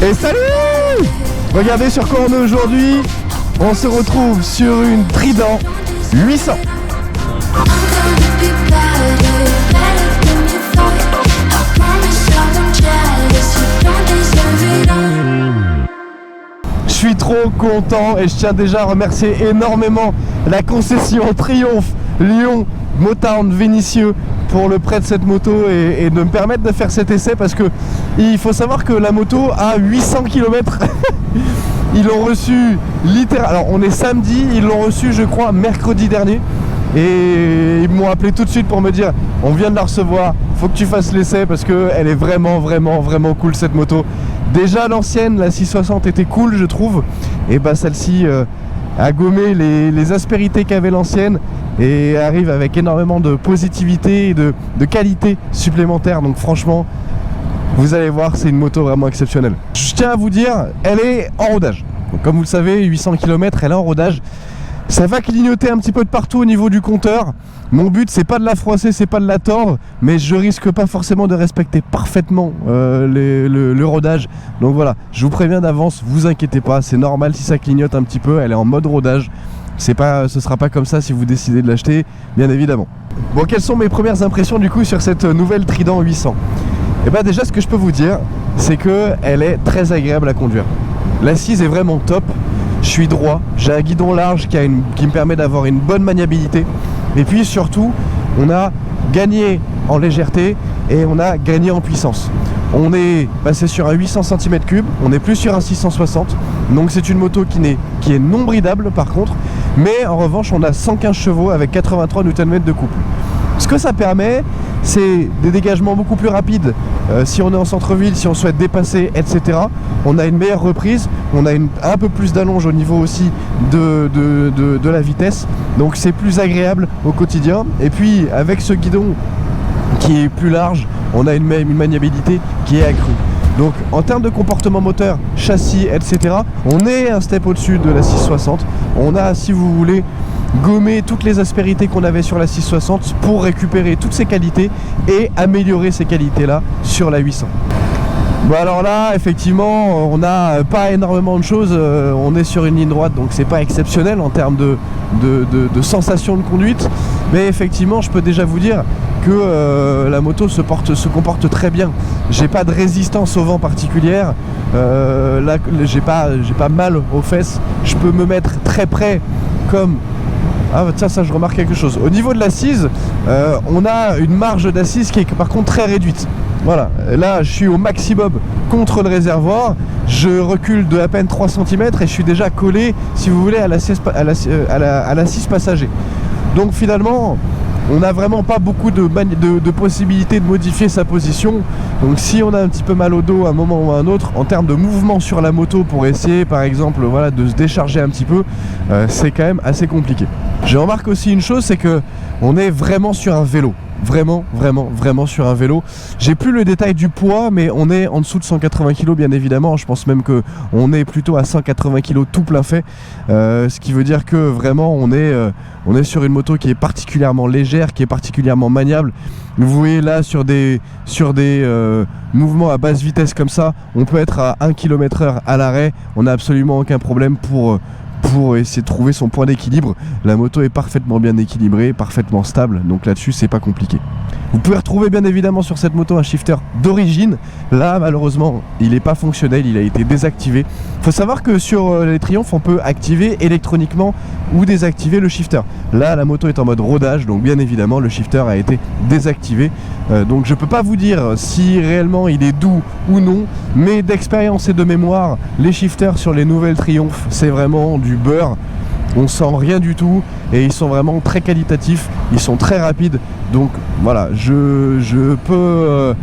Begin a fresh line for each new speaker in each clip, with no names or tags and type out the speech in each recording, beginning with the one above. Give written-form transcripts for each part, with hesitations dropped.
Et salut! Regardez sur quoi on est aujourd'hui. On se retrouve sur une Trident 800. Je suis trop content et je tiens déjà à remercier énormément la concession Triomphe Lyon Motown Vénissieux pour le prêt de cette moto et de me permettre de faire cet essai, parce que il faut savoir que la moto a 800 km. Ils l'ont reçu littéralement, alors on est samedi, ils l'ont reçu je crois mercredi dernier, et ils m'ont appelé tout de suite pour me dire on vient de la recevoir, faut que tu fasses l'essai parce que elle est vraiment cool cette moto. Déjà l'ancienne, la 660 était cool je trouve, et bah celle-ci a gommé les aspérités qu'avait l'ancienne et arrive avec énormément de positivité et de qualité supplémentaire. Donc franchement, vous allez voir, c'est une moto vraiment exceptionnelle. Je tiens à vous dire, elle est en rodage. Donc, comme vous le savez, 800 km, elle est en rodage. Ça va clignoter un petit peu de partout au niveau du compteur. Mon but, c'est pas de la froisser, c'est pas de la tordre, mais je risque pas forcément de respecter parfaitement le rodage. Donc voilà, je vous préviens d'avance, vous inquiétez pas, c'est normal si ça clignote un petit peu, elle est en mode rodage. Ce sera pas comme ça si vous décidez de l'acheter, bien évidemment. Bon, quelles sont mes premières impressions du coup sur cette nouvelle Trident 800? Et bah déjà, ce que je peux vous dire, c'est que elle est très agréable à conduire. L'assise est vraiment top. Je suis droit, j'ai un guidon large qui me permet d'avoir une bonne maniabilité. Et puis surtout, on a gagné en légèreté et on a gagné en puissance. On est passé sur un 800 cm3, on n'est plus sur un 660. Donc c'est une moto qui est non bridable par contre. Mais en revanche, on a 115 chevaux avec 83 Nm de couple. Ce que ça permet, c'est des dégagements beaucoup plus rapides si on est en centre-ville, si on souhaite dépasser, etc. On a une meilleure reprise, on a un peu plus d'allonge au niveau aussi de la vitesse. Donc c'est plus agréable au quotidien. Et puis avec ce guidon qui est plus large, on a une maniabilité qui est accrue. Donc en termes de comportement moteur, châssis, etc., on est un step au-dessus de la 660. On a, si vous voulez, gommé toutes les aspérités qu'on avait sur la 660 pour récupérer toutes ces qualités et améliorer ces qualités-là sur la 800. Bon alors là, effectivement, on n'a pas énormément de choses, on est sur une ligne droite, donc c'est pas exceptionnel en termes de sensation de conduite, mais effectivement, je peux déjà vous dire que la moto se comporte très bien. J'ai pas de résistance au vent particulière, là j'ai pas mal aux fesses, je peux me mettre très près comme... Ah tiens, ça je remarque quelque chose. Au niveau de l'assise, on a une marge d'assise qui est par contre très réduite. Voilà, là je suis au maximum contre le réservoir, je recule de à peine 3 cm et je suis déjà collé, si vous voulez, à l'assise passager. Donc finalement, on n'a vraiment pas beaucoup de possibilités de modifier sa position. Donc si on a un petit peu mal au dos à un moment ou à un autre, en termes de mouvement sur la moto pour essayer par exemple voilà, de se décharger un petit peu, c'est quand même assez compliqué. Je remarque aussi une chose, c'est que on est vraiment sur un vélo. Vraiment sur un vélo. J'ai plus le détail du poids, mais on est en dessous de 180 kg bien évidemment. Je pense même que on est plutôt à 180 kg tout plein fait, ce qui veut dire que vraiment on est sur une moto qui est particulièrement légère, qui est particulièrement maniable. Vous voyez là sur des mouvements à basse vitesse comme ça, on peut être à 1 km/h à l'arrêt, on n'a absolument aucun problème pour essayer de trouver son point d'équilibre. La moto est parfaitement bien équilibrée, parfaitement stable, donc là-dessus c'est pas compliqué. Vous pouvez retrouver bien évidemment sur cette moto un shifter d'origine. Là malheureusement il n'est pas fonctionnel, il a été désactivé. Il faut savoir que sur les Triumph on peut activer électroniquement ou désactiver le shifter. Là la moto est en mode rodage, donc bien évidemment le shifter a été désactivé. Donc je peux pas vous dire si réellement il est doux ou non, mais d'expérience et de mémoire, les shifters sur les nouvelles Triumph c'est vraiment du beurre. On sent rien du tout et ils sont vraiment très qualitatifs, ils sont très rapides. Donc voilà, je peux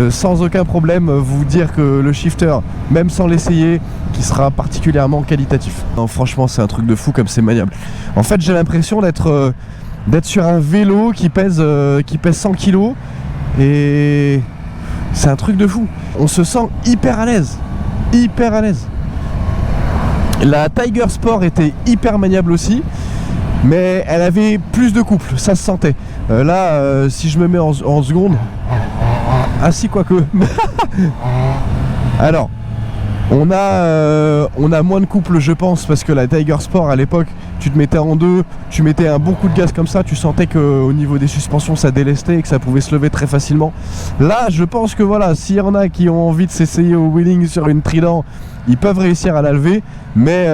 sans aucun problème vous dire que le shifter, même sans l'essayer, qui sera particulièrement qualitatif. Non, franchement c'est un truc de fou comme c'est maniable. En fait j'ai l'impression d'être sur un vélo qui pèse 100 kg et c'est un truc de fou. On se sent hyper à l'aise. La Tiger Sport était hyper maniable aussi, mais elle avait plus de couple, ça se sentait. Là, si je me mets en seconde... Ah si, quoique. Alors, On a moins de couple, je pense, parce que la Tiger Sport à l'époque, tu te mettais en deux, tu mettais un bon coup de gaz comme ça, tu sentais qu'au niveau des suspensions ça délestait et que ça pouvait se lever très facilement. Là, je pense que voilà, s'il y en a qui ont envie de s'essayer au wheeling sur une Trident, ils peuvent réussir à la lever, mais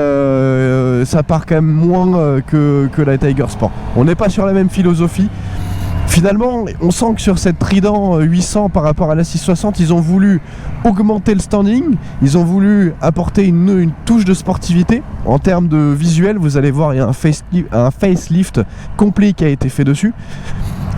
ça part quand même moins que la Tiger Sport. On n'est pas sur la même philosophie. Finalement, on sent que sur cette Trident 800 par rapport à la 660, ils ont voulu augmenter le standing, ils ont voulu apporter une touche de sportivité. En termes de visuel, vous allez voir, il y a un facelift complet qui a été fait dessus.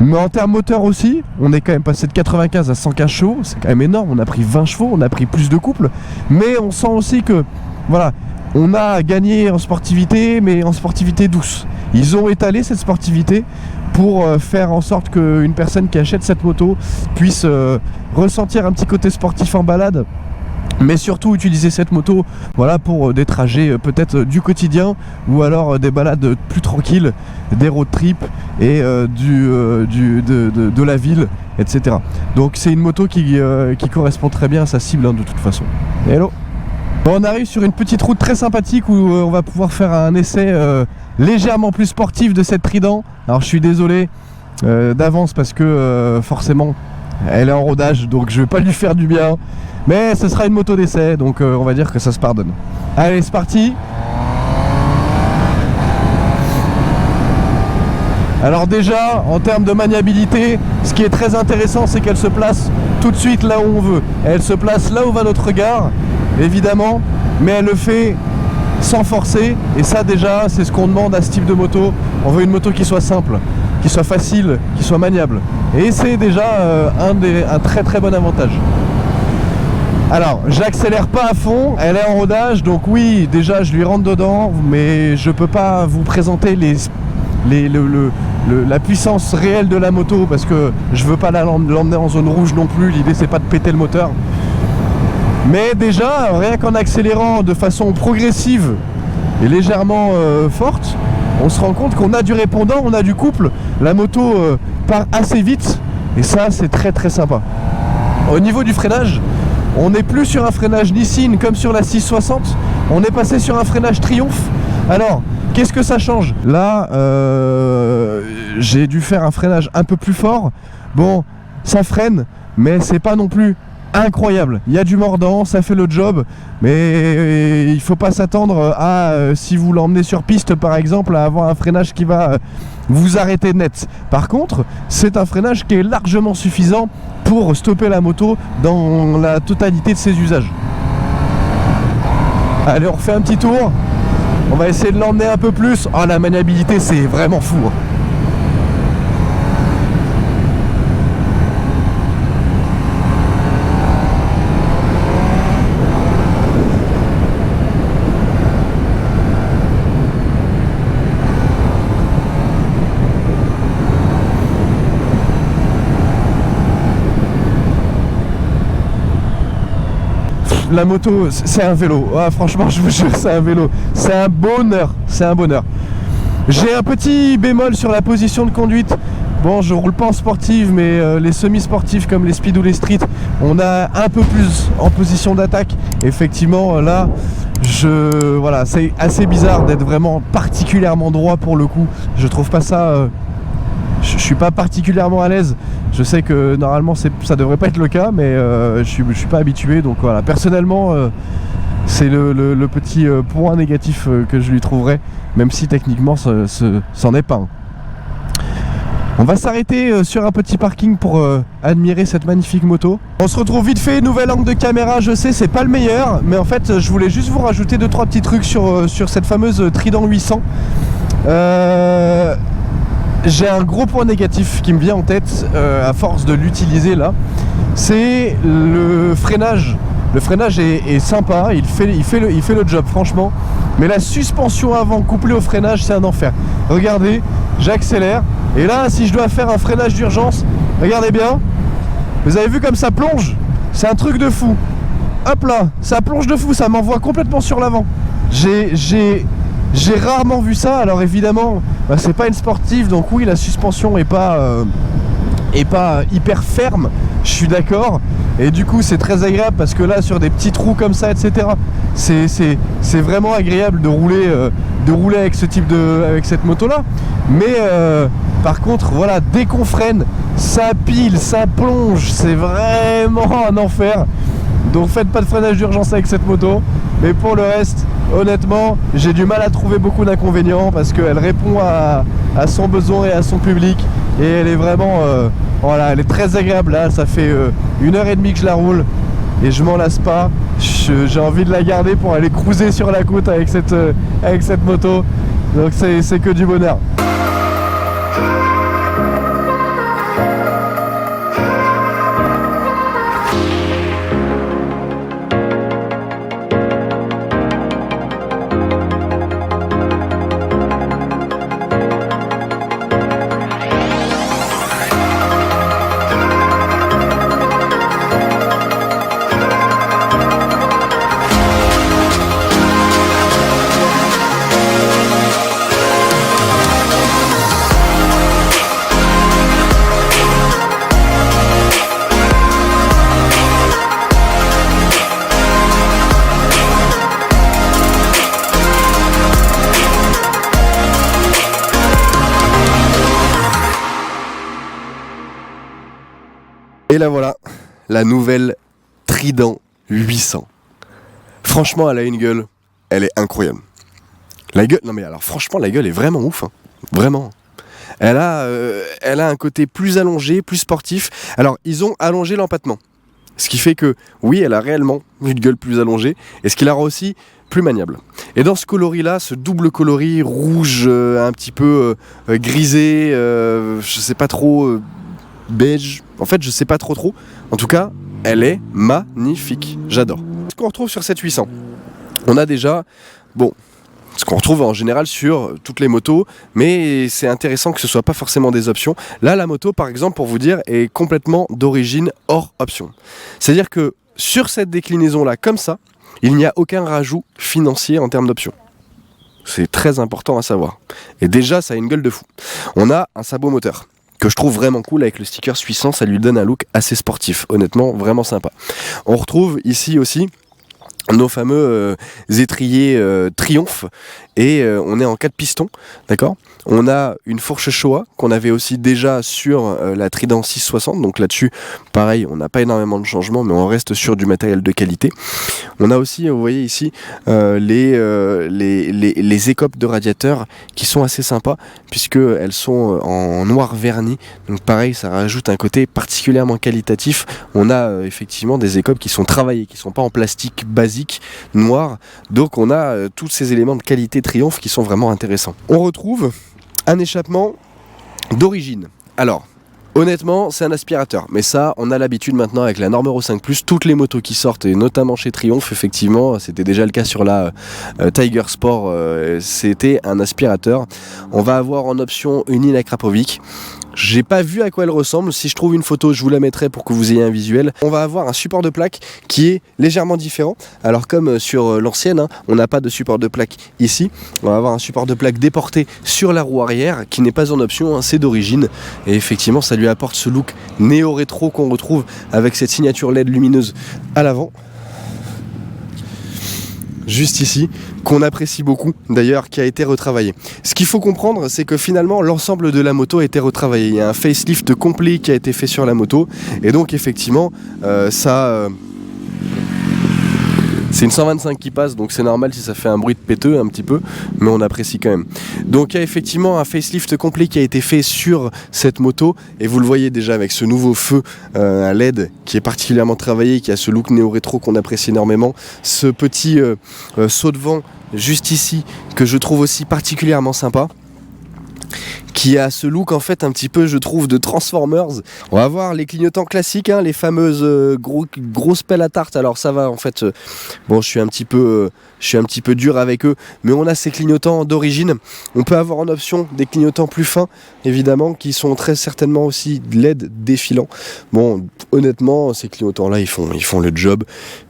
Mais en termes moteur aussi, on est quand même passé de 95 à 115 chevaux, c'est quand même énorme, on a pris 20 chevaux, on a pris plus de couple, mais on sent aussi que, voilà, on a gagné en sportivité, mais en sportivité douce. Ils ont étalé cette sportivité pour faire en sorte qu'une personne qui achète cette moto puisse ressentir un petit côté sportif en balade, mais surtout utiliser cette moto, voilà, pour des trajets peut-être du quotidien ou alors des balades plus tranquilles, des road trips et de la ville, etc. Donc c'est une moto qui correspond très bien à sa cible, hein, de toute façon. Hello. Bon, on arrive sur une petite route très sympathique où on va pouvoir faire un essai légèrement plus sportif de cette Trident. Alors je suis désolé d'avance parce que forcément elle est en rodage, donc je vais pas lui faire du bien, mais ce sera une moto d'essai, donc on va dire que ça se pardonne. Allez, c'est parti. Alors déjà, en termes de maniabilité, ce qui est très intéressant, c'est qu'elle se place tout de suite là où on veut. Elle se place là où va notre regard, évidemment, mais elle le fait sans forcer, et ça déjà, c'est ce qu'on demande à ce type de moto. On veut une moto qui soit simple, qui soit facile, qui soit maniable. Et c'est déjà un très très bon avantage. Alors, j'accélère pas à fond, elle est en rodage, donc oui, déjà je lui rentre dedans, mais je peux pas vous présenter la puissance réelle de la moto parce que je veux pas l'emmener en zone rouge non plus. L'idée c'est pas de péter le moteur, mais déjà rien qu'en accélérant de façon progressive et légèrement forte, on se rend compte qu'on a du répondant, on a du couple, la moto part assez vite et ça c'est très très sympa. Au niveau du freinage, on n'est plus sur un freinage Nissin comme sur la 660, on est passé sur un freinage Triumph. Alors qu'est-ce que ça change? Là, j'ai dû faire un freinage un peu plus fort. Bon, ça freine, mais c'est pas non plus incroyable. Il y a du mordant, ça fait le job, mais il faut pas s'attendre à, si vous l'emmenez sur piste par exemple, à avoir un freinage qui va vous arrêter net. Par contre, c'est un freinage qui est largement suffisant pour stopper la moto dans la totalité de ses usages. Allez, on refait un petit tour. On va essayer de l'emmener un peu plus. Oh, la maniabilité, c'est vraiment fou. La moto, c'est un vélo. Ah, franchement, je vous jure, c'est un vélo. C'est un bonheur. C'est un bonheur. J'ai un petit bémol sur la position de conduite. Bon, je roule pas en sportive, mais les semi-sportifs comme les speed ou les street, on a un peu plus en position d'attaque. Effectivement, là, voilà, c'est assez bizarre d'être vraiment particulièrement droit pour le coup. Je trouve pas ça... je suis pas particulièrement à l'aise. Je sais que normalement ça devrait pas être le cas, mais je suis pas habitué, donc voilà. Personnellement, c'est le petit point négatif que je lui trouverais, même si techniquement c'en est pas un. On va s'arrêter sur un petit parking pour admirer cette magnifique moto. On se retrouve vite fait, nouvel angle de caméra, je sais c'est pas le meilleur, mais en fait je voulais juste vous rajouter 2-3 petits trucs sur cette fameuse Trident 800. J'ai un gros point négatif qui me vient en tête à force de l'utiliser là, c'est le freinage. Le freinage est sympa, il fait le job franchement, mais la suspension avant couplée au freinage, c'est un enfer. Regardez, j'accélère, et là si je dois faire un freinage d'urgence, regardez bien, vous avez vu comme ça plonge? C'est un truc de fou. Hop là, ça plonge de fou, ça m'envoie complètement sur l'avant. J'ai rarement vu ça. Alors évidemment, c'est pas une sportive, donc oui, la suspension est pas hyper ferme. je suis d'accord. Et du coup c'est très agréable parce que là sur des petits trous comme ça, etc., c'est vraiment agréable de rouler avec ce type avec cette moto là. Mais par contre voilà, dès qu'on freine, ça pile, ça plonge, c'est vraiment un enfer. Donc faites pas de freinage d'urgence avec cette moto. Mais pour le reste, honnêtement, j'ai du mal à trouver beaucoup d'inconvénients parce qu'elle répond à son besoin et à son public. Et elle est vraiment, voilà, elle est très agréable là. Ça fait 1h30 que je la roule et je m'en lasse pas. J'ai envie de la garder pour aller cruiser sur la côte avec cette moto. Donc c'est que du bonheur. Et là voilà, la nouvelle Trident 800. Franchement, elle a une gueule, elle est incroyable. La gueule, non mais alors franchement, la gueule est vraiment ouf, hein. Vraiment. Elle a un côté plus allongé, plus sportif. Alors, ils ont allongé l'empattement. Ce qui fait que, oui, elle a réellement une gueule plus allongée, et ce qui la rend aussi plus maniable. Et dans ce coloris-là, ce double coloris rouge, un petit peu grisé, je sais pas trop, beige, en fait je sais pas trop. En tout cas, elle est magnifique, j'adore. Ce qu'on retrouve sur cette 800, on a déjà, bon, ce qu'on retrouve en général sur toutes les motos, mais c'est intéressant que ce soit pas forcément des options. Là, la moto, par exemple, pour vous dire, est complètement d'origine hors option. C'est-à-dire que sur cette déclinaison-là, comme ça, il n'y a aucun rajout financier en termes d'options. C'est très important à savoir. Et déjà, ça a une gueule de fou. On a un sabot moteur que je trouve vraiment cool avec le sticker 800, ça lui donne un look assez sportif, honnêtement vraiment sympa. On retrouve ici aussi nos fameux étriers Triumph, et on est en 4 pistons, d'accord. On a une fourche Showa qu'on avait aussi déjà sur la Trident 660, donc là-dessus, pareil, on n'a pas énormément de changements, mais on reste sur du matériel de qualité. On a aussi, vous voyez ici, les écopes de radiateurs qui sont assez sympas, puisqu'elles sont en noir verni, donc pareil, ça rajoute un côté particulièrement qualitatif. On a effectivement des écopes qui sont travaillées, qui ne sont pas en plastique basique, noir, donc on a tous ces éléments de qualité Triumph qui sont vraiment intéressants. On retrouve un échappement d'origine. Alors, honnêtement, c'est un aspirateur, mais ça, on a l'habitude maintenant avec la norme Euro 5+, toutes les motos qui sortent, et notamment chez Triumph, effectivement, c'était déjà le cas sur la Tiger Sport, c'était un aspirateur. On va avoir en option une Nina Krapovic. J'ai pas vu à quoi elle ressemble, si je trouve une photo je vous la mettrai pour que vous ayez un visuel. On va avoir un support de plaque qui est légèrement différent. Alors comme sur l'ancienne, hein, on n'a pas de support de plaque ici, on va avoir un support de plaque déporté sur la roue arrière qui n'est pas en option, hein, c'est d'origine. Et effectivement ça lui apporte ce look néo-rétro qu'on retrouve avec cette signature LED lumineuse à l'avant. Juste ici, qu'on apprécie beaucoup d'ailleurs, qui a été retravaillé. Ce qu'il faut comprendre, c'est que finalement l'ensemble de la moto a été retravaillé. Il y a un facelift complet qui a été fait sur la moto, et donc effectivement c'est une 125 qui passe, donc c'est normal si ça fait un bruit de péteux un petit peu, mais on apprécie quand même. Donc il y a effectivement un facelift complet qui a été fait sur cette moto, et vous le voyez déjà avec ce nouveau feu à LED qui est particulièrement travaillé, qui a ce look néo-rétro qu'on apprécie énormément. Ce petit saut de vent juste ici que je trouve aussi particulièrement sympa, qui a ce look en fait un petit peu, je trouve, de Transformers. On va voir les clignotants classiques, hein, les fameuses grosses pelles à tarte. Alors ça va en fait, bon, je suis un petit peu dur avec eux, mais on a ces clignotants d'origine. On peut avoir en option des clignotants plus fins, évidemment, qui sont très certainement aussi LED défilants. Bon, honnêtement, ces clignotants là, ils font le job.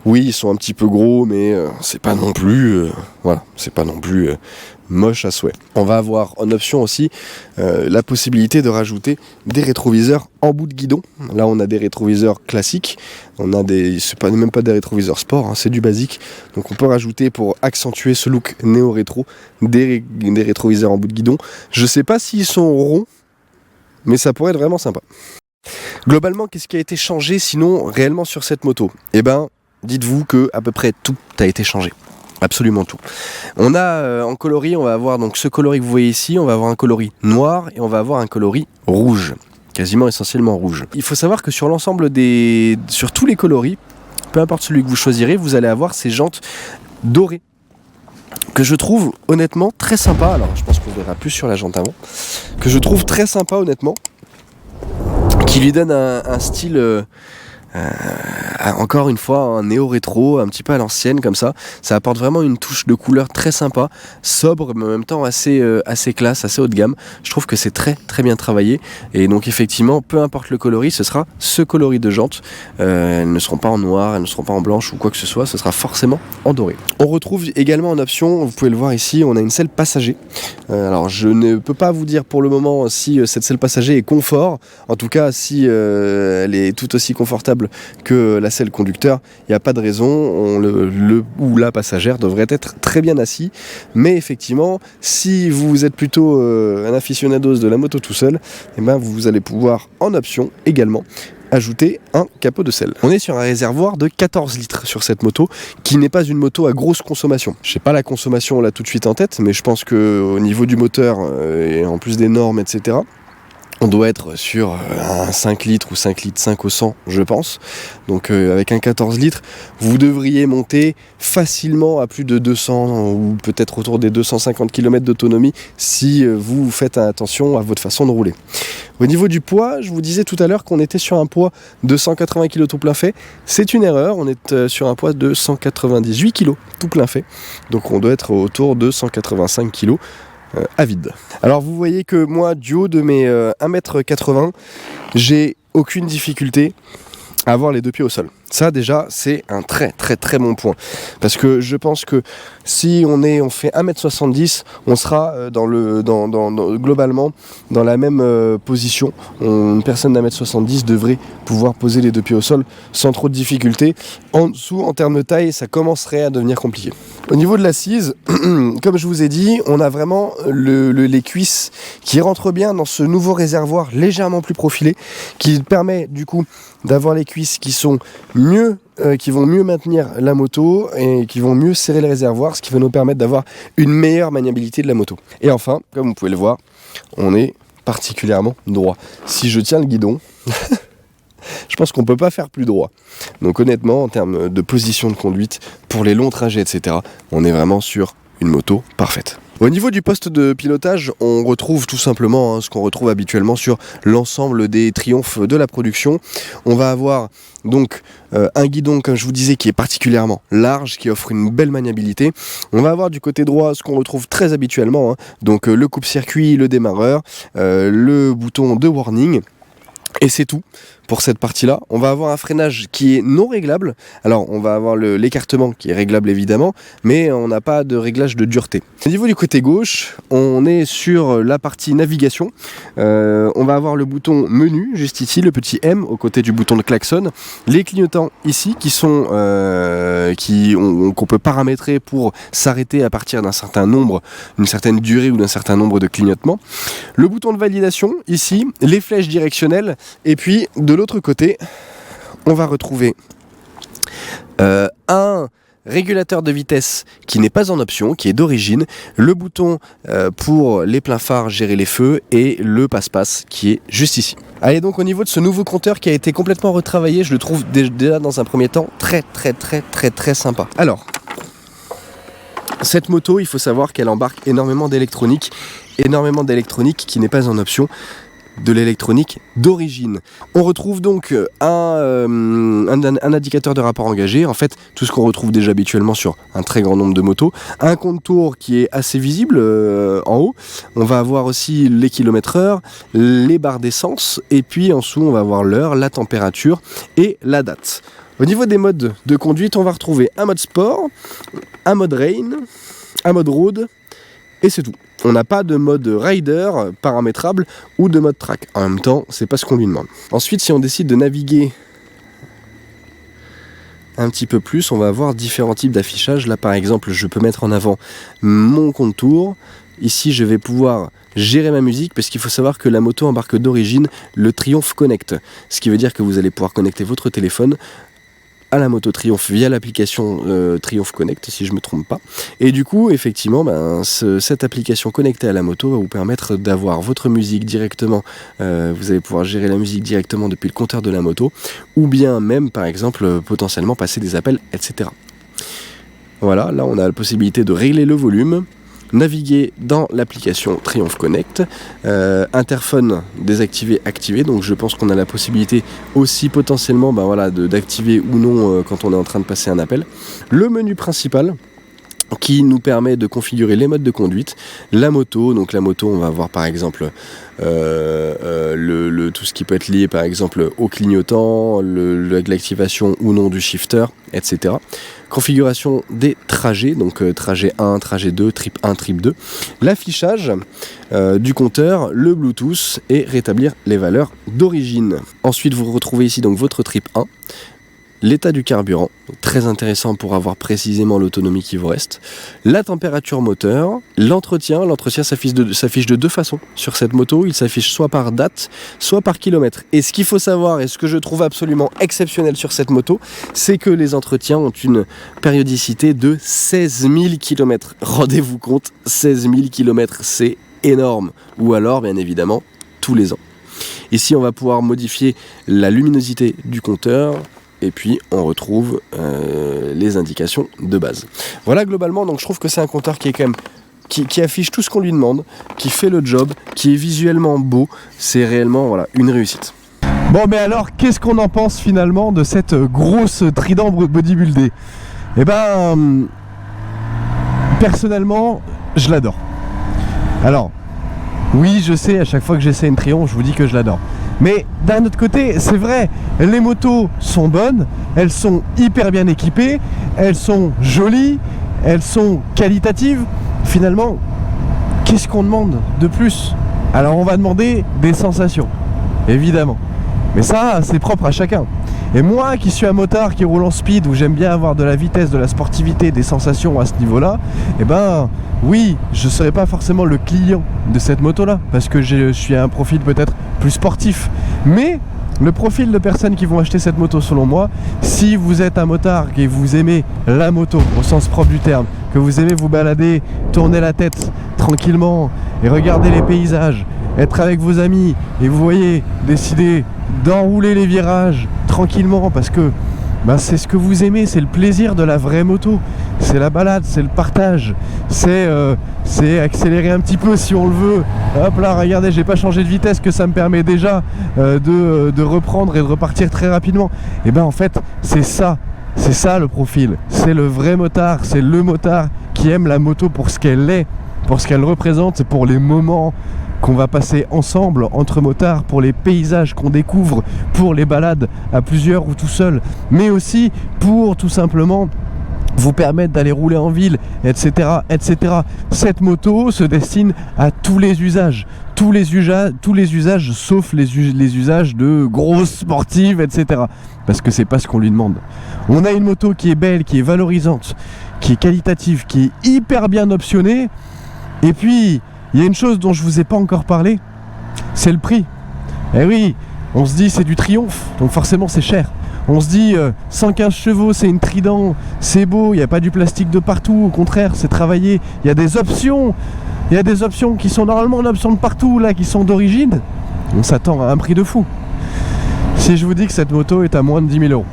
Oui, ils sont un petit peu gros, mais c'est pas non plus, voilà, c'est pas non plus moche à souhait. On va avoir en option aussi
la possibilité de rajouter des rétroviseurs en bout de guidon. Là on a des rétroviseurs classiques, on a même pas des rétroviseurs sport, hein, c'est du basique. Donc on peut rajouter pour accentuer ce look néo-rétro des rétroviseurs en bout de guidon. Je sais pas s'ils sont ronds, mais ça pourrait être vraiment sympa. Globalement, qu'est-ce qui a été changé sinon réellement sur cette moto ? Eh ben, dites-vous que à peu près tout a été changé. Absolument tout. On a en coloris, on va avoir donc ce coloris que vous voyez ici, on va avoir un coloris noir et on va avoir un coloris rouge, quasiment essentiellement rouge. Il faut savoir que sur l'ensemble sur tous les coloris, peu importe celui que vous choisirez, vous allez avoir ces jantes dorées que je trouve honnêtement très sympa. Alors je pense qu'on verra plus sur la jante avant, que je trouve très sympa honnêtement, qui lui donne un style encore une fois un néo-rétro, un petit peu à l'ancienne comme ça. Ça apporte vraiment une touche de couleur très sympa, sobre mais en même temps assez classe, assez haut de gamme. Je trouve que c'est très très bien travaillé et donc effectivement peu importe le coloris, ce sera ce coloris de jante. Elles ne seront pas en noir, elles ne seront pas en blanche ou quoi que ce soit, ce sera forcément en doré. On retrouve également en option, vous pouvez le voir ici, on a une selle passager. Alors je ne peux pas vous dire pour le moment si cette selle passager est confort, en tout cas si elle est tout aussi confortable que la selle conducteur, il n'y a pas de raison, le ou la passagère devrait être très bien assis, mais effectivement si vous êtes plutôt un aficionados de la moto tout seul, eh ben, vous allez pouvoir en option également ajouter un capot de selle. On est sur un réservoir de 14 litres sur cette moto, qui n'est pas une moto à grosse consommation. Je sais pas la consommation là tout de suite en tête, mais je pense qu'au niveau du moteur et en plus des normes, etc., on doit être sur un 5 litres ou 5 litres 5 au 100, je pense. Donc avec un 14 litres, vous devriez monter facilement à plus de 200 ou peut-être autour des 250 km d'autonomie si vous faites attention à votre façon de rouler. Au niveau du poids, je vous disais tout à l'heure qu'on était sur un poids de 180 kg tout plein fait. C'est une erreur, on est sur un poids de 198 kg tout plein fait. Donc on doit être autour de 185 kg. À vide. Alors vous voyez que moi, du haut de mes 1m80, j'ai aucune difficulté à avoir les deux pieds au sol. Ça déjà, c'est un très très très bon point. Parce que je pense que si on fait 1m70, on sera globalement dans la même position. Une personne d'1m70 devrait pouvoir poser les deux pieds au sol sans trop de difficulté. En dessous, en termes de taille, ça commencerait à devenir compliqué. Au niveau de l'assise, comme je vous ai dit, on a vraiment les cuisses qui rentrent bien dans ce nouveau réservoir légèrement plus profilé, qui permet du coup d'avoir les cuisses qui sont qui vont mieux maintenir la moto et qui vont mieux serrer le réservoir, ce qui va nous permettre d'avoir une meilleure maniabilité de la moto. Et enfin, comme vous pouvez le voir, on est particulièrement droit. Si je tiens le guidon, je pense qu'on ne peut pas faire plus droit. Donc honnêtement, en termes de position de conduite, pour les longs trajets, etc., on est vraiment sur une moto parfaite. Au niveau du poste de pilotage, on retrouve tout simplement ce qu'on retrouve habituellement sur l'ensemble des triomphes de la production. On va avoir donc un guidon, comme je vous disais, qui est particulièrement large, qui offre une belle maniabilité. On va avoir du côté droit ce qu'on retrouve très habituellement, donc le coupe-circuit, le démarreur, le bouton de warning. Et c'est tout pour cette partie-là. On va avoir un freinage qui est non réglable. Alors, on va avoir l'écartement qui est réglable évidemment, mais on n'a pas de réglage de dureté. Au niveau du côté gauche, on est sur la partie navigation. On va avoir le bouton menu, juste ici, le petit M au côté du bouton de klaxon. Les clignotants ici qui sont qu'on peut paramétrer pour s'arrêter à partir d'un certain nombre, une certaine durée ou d'un certain nombre de clignotements. Le bouton de validation ici, les flèches directionnelles, et puis de l'autre côté, on va retrouver un régulateur de vitesse qui n'est pas en option, qui est d'origine, le bouton pour les pleins phares, gérer les feux, et le passe-passe qui est juste ici. Allez, donc au niveau de ce nouveau compteur qui a été complètement retravaillé, je le trouve déjà dans un premier temps très très très très très sympa. Alors, cette moto, il faut savoir qu'elle embarque énormément d'électronique qui n'est pas en option, de l'électronique d'origine. On retrouve donc un indicateur de rapport engagé, en fait tout ce qu'on retrouve déjà habituellement sur un très grand nombre de motos, un compte-tours qui est assez visible en haut, on va avoir aussi les kilomètres-heure, les barres d'essence, et puis en dessous on va avoir l'heure, la température et la date. Au niveau des modes de conduite, on va retrouver un mode sport, un mode rain, un mode road, et c'est tout. On n'a pas de mode rider paramétrable ou de mode track. En même temps, c'est pas ce qu'on lui demande. Ensuite, si on décide de naviguer un petit peu plus, on va avoir différents types d'affichage. Là, par exemple, je peux mettre en avant mon compte tour. Ici, je vais pouvoir gérer ma musique, parce qu'il faut savoir que la moto embarque d'origine le Triumph Connect. Ce qui veut dire que vous allez pouvoir connecter votre téléphone à la moto Triumph via l'application Triumph Connect, si je ne me trompe pas. Et du coup, effectivement, cette application connectée à la moto va vous permettre d'avoir votre musique directement. Vous allez pouvoir gérer la musique directement depuis le compteur de la moto, ou bien même, par exemple, potentiellement passer des appels, etc. Voilà, là on a la possibilité de régler le volume, naviguer dans l'application Triumph Connect, interphone désactivé, activé, donc je pense qu'on a la possibilité aussi potentiellement d'activer ou non quand on est en train de passer un appel. Le menu principal qui nous permet de configurer les modes de conduite, la moto, donc la moto on va avoir par exemple tout ce qui peut être lié par exemple au clignotant, l'activation ou non du shifter, etc. Configuration des trajets, donc trajet 1, trajet 2, trip 1, trip 2, l'affichage du compteur, le Bluetooth et rétablir les valeurs d'origine. Ensuite vous retrouvez ici donc votre trip 1, l'état du carburant, très intéressant pour avoir précisément l'autonomie qui vous reste, la température moteur, l'entretien s'affiche de deux façons sur cette moto, il s'affiche soit par date, soit par kilomètre. Et ce qu'il faut savoir, et ce que je trouve absolument exceptionnel sur cette moto, c'est que les entretiens ont une périodicité de 16 000 km. Rendez-vous compte, 16 000 km, c'est énorme. Ou alors, bien évidemment, tous les ans. Ici, on va pouvoir modifier la luminosité du compteur, et puis on retrouve les indications de base. Voilà globalement, donc je trouve que c'est un compteur qui est quand même qui affiche tout ce qu'on lui demande, qui fait le job, qui est visuellement beau. C'est réellement une réussite.
Bon, mais alors qu'est-ce qu'on en pense finalement de cette grosse Trident bodybuildée? Eh ben personnellement je l'adore. Alors oui, je sais, à chaque fois que j'essaie une Triumph, je vous dis que je l'adore. Mais d'un autre côté, c'est vrai, les motos sont bonnes, elles sont hyper bien équipées, elles sont jolies, elles sont qualitatives. Finalement, qu'est-ce qu'on demande de plus? Alors on va demander des sensations, évidemment. Mais ça, c'est propre à chacun. Et moi qui suis un motard qui roule en speed, où j'aime bien avoir de la vitesse, de la sportivité, des sensations à ce niveau-là, eh ben oui, je ne serai pas forcément le client de cette moto-là, parce que je suis un profil peut-être plus sportif. Mais le profil de personnes qui vont acheter cette moto, selon moi, si vous êtes un motard et vous aimez la moto, au sens propre du terme, que vous aimez vous balader, tourner la tête tranquillement et regarder les paysages, être avec vos amis et vous voyez décider d'enrouler les virages tranquillement parce que c'est ce que vous aimez, c'est le plaisir de la vraie moto, c'est la balade, c'est le partage, c'est accélérer un petit peu si on le veut. Hop là, regardez, j'ai pas changé de vitesse, que ça me permet déjà de reprendre et de repartir très rapidement. Et ben en fait, c'est ça le profil, c'est le vrai motard, c'est le motard qui aime la moto pour ce qu'elle est, pour ce qu'elle représente, c'est pour les moments qu'on va passer ensemble entre motards, pour les paysages qu'on découvre, pour les balades à plusieurs ou tout seul, mais aussi pour tout simplement vous permettre d'aller rouler en ville, etc., etc. Cette moto se destine à tous les usages, sauf les usages de grosses sportives, etc. Parce que c'est pas ce qu'on lui demande. On a une moto qui est belle, qui est valorisante, qui est qualitative, qui est hyper bien optionnée, et puis il y a une chose dont je vous ai pas encore parlé, c'est le prix. Eh oui, on se dit c'est du Triumph, donc forcément c'est cher. On se dit 115 chevaux, c'est une Trident, c'est beau, il n'y a pas du plastique de partout, au contraire, c'est travaillé. Il y a des options qui sont normalement une option de partout, là, qui sont d'origine. On s'attend à un prix de fou. Si je vous dis que cette moto est à moins de 10 000 euros,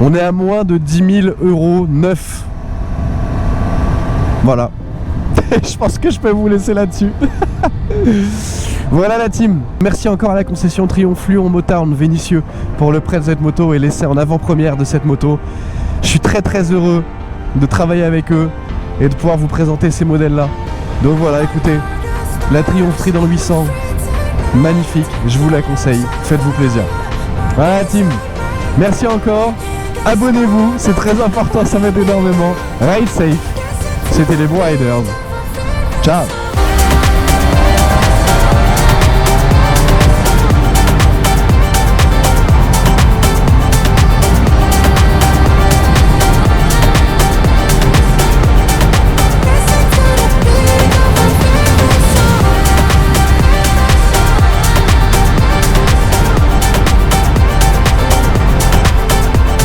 on est à moins de 10 000 euros neuf. Voilà. Je pense que je peux vous laisser là-dessus. Voilà la team. Merci encore à la concession Triumph Lyon Motown Vénissieux pour le prêt de cette moto et l'essai en avant-première de cette moto. Je suis très très heureux de travailler avec eux et de pouvoir vous présenter ces modèles-là. Donc voilà, écoutez, la Triumph Trident 800, magnifique, je vous la conseille, faites-vous plaisir. Voilà la team, merci encore, abonnez-vous, c'est très important, ça m'aide énormément. Ride safe, c'était les Bro Riders. Ciao.